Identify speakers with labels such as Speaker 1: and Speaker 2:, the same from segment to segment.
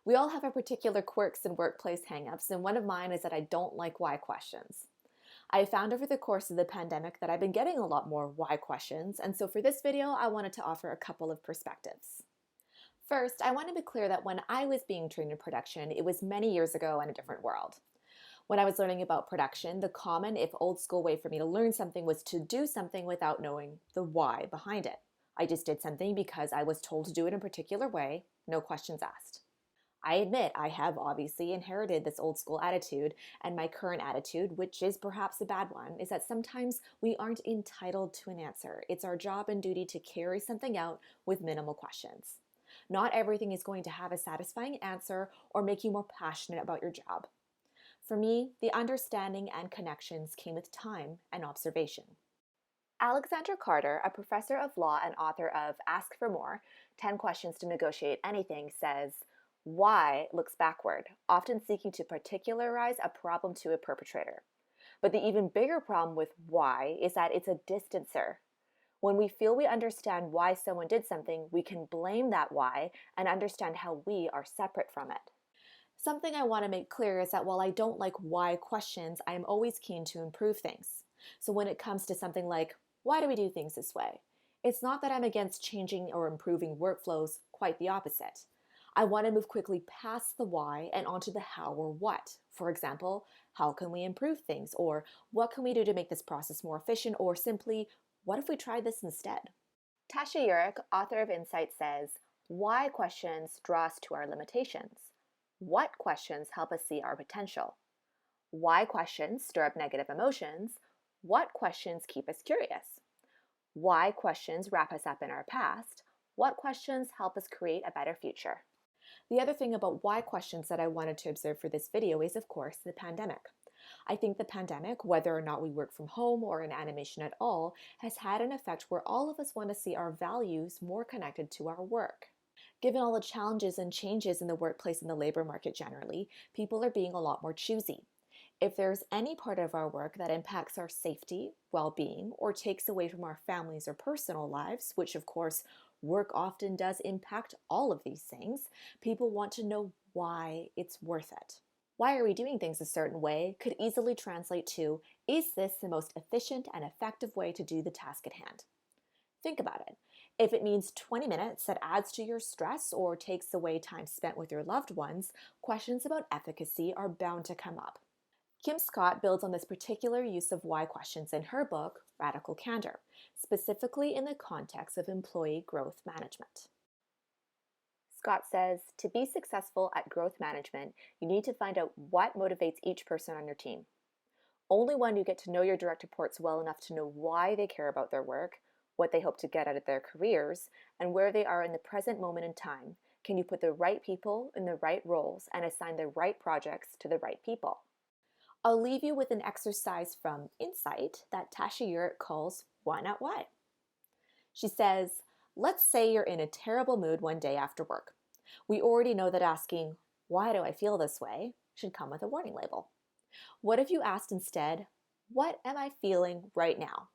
Speaker 1: We all have our particular quirks and workplace hangups, and one of mine is that I don't like why questions. I found over the course of the pandemic that I've been getting a lot more why questions, and so for this video, I wanted to offer a couple of perspectives. First, I want to be clear that when I was being trained in production, it was many years ago in a different world. When I was learning about production, the common, if old school way for me to learn something was to do something without knowing the why behind it. I just did something because I was told to do it in a particular way, no questions asked. I admit I have obviously inherited this old school attitude, and my current attitude, which is perhaps a bad one, is that sometimes we aren't entitled to an answer. It's our job and duty to carry something out with minimal questions. Not everything is going to have a satisfying answer or make you more passionate about your job. For me, the understanding and connections came with time and observation. Alexandra Carter, a professor of law and author of Ask for More, 10 Questions to Negotiate Anything, says, why looks backward, often seeking to particularize a problem to a perpetrator. But the even bigger problem with why is that it's a distancer. When we feel we understand why someone did something, we can blame that why and understand how we are separate from it. Something I want to make clear is that while I don't like why questions, I am always keen to improve things. So when it comes to something like, why do we do things this way? It's not that I'm against changing or improving workflows, quite the opposite. I want to move quickly past the why and onto the how or what. For example, how can we improve things? Or what can we do to make this process more efficient? Or simply, what if we tried this instead? Tasha Eurich, author of Insight, says, why questions draw us to our limitations? What questions help us see our potential? Why questions stir up negative emotions? What questions keep us curious? Why questions wrap us up in our past? What questions help us create a better future? The other thing about why questions that I wanted to observe for this video is, of course, the pandemic. I think the pandemic, whether or not we work from home or in animation at all, has had an effect where all of us want to see our values more connected to our work. Given all the challenges and changes in the workplace and the labor market generally, people are being a lot more choosy. If there's any part of our work that impacts our safety, well-being, or takes away from our families or personal lives, which of course work often does impact all of these things, people want to know why it's worth it. Why are we doing things a certain way could easily translate to, is this the most efficient and effective way to do the task at hand? Think about it. If it means 20 minutes that adds to your stress or takes away time spent with your loved ones, questions about efficacy are bound to come up. Kim Scott builds on this particular use of why questions in her book, Radical Candor, specifically in the context of employee growth management. Scott says, to be successful at growth management, you need to find out what motivates each person on your team. Only when you get to know your direct reports well enough to know why they care about their work, what they hope to get out of their careers, and where they are in the present moment in time, can you put the right people in the right roles and assign the right projects to the right people. I'll leave you with an exercise from Insight that Tasha Eurich calls Why Not Why. She says, let's say you're in a terrible mood one day after work. We already know that asking, why do I feel this way, should come with a warning label. What if you asked instead, what am I feeling right now?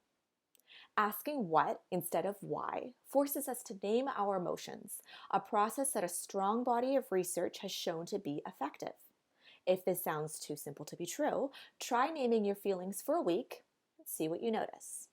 Speaker 1: Asking what instead of why forces us to name our emotions, a process that a strong body of research has shown to be effective. If this sounds too simple to be true, try naming your feelings for a week and see what you notice.